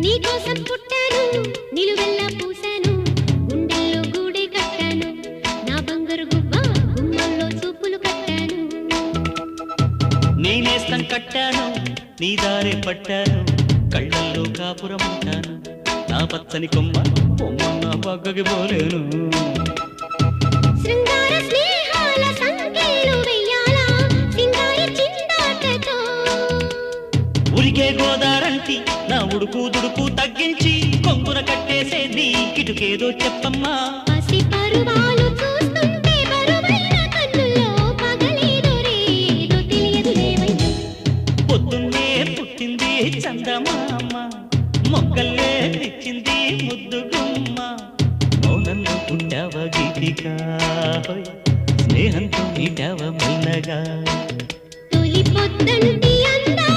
నీకోసం పుట్టాను నిలువెల్లా పూసాను గుండెల్లో గూడే కట్టాను నా బంగారు గువ్వ గుమ్మల్లో చూపులు కట్టాను నేనేస్తం కట్టాను నీ దారే పట్టాను కళ్ళల్లో కాపురం ఉంటాను నా పచ్చని కొమ్మ కొమ్మ నా పక్కకి పోలేను శృంగార స్నేహాల సంఖ్యలు వెయ్యాలా సింగారి చిందాటతో ఉరికే గోదారంటి నా ఉడుకు దుడుకు తగ్గించి కొంగున కట్టేసే నీ కిటుకేదో చెప్పమ్మా పసి పరువాలు చూస్తుంటే బరువైన కన్నుల్లో పగలేదో రేదో తెలియదు లేవయ్యా పొద్దున్నే పుట్టింది చందమామ మొక్కల్లే తెచ్చింది ముద్దు గుమ్మ మౌనంలో పుట్టావ గీతిగా స్నేహంతో మీటావ మెల్లగా తొలి పొద్దంటి అందా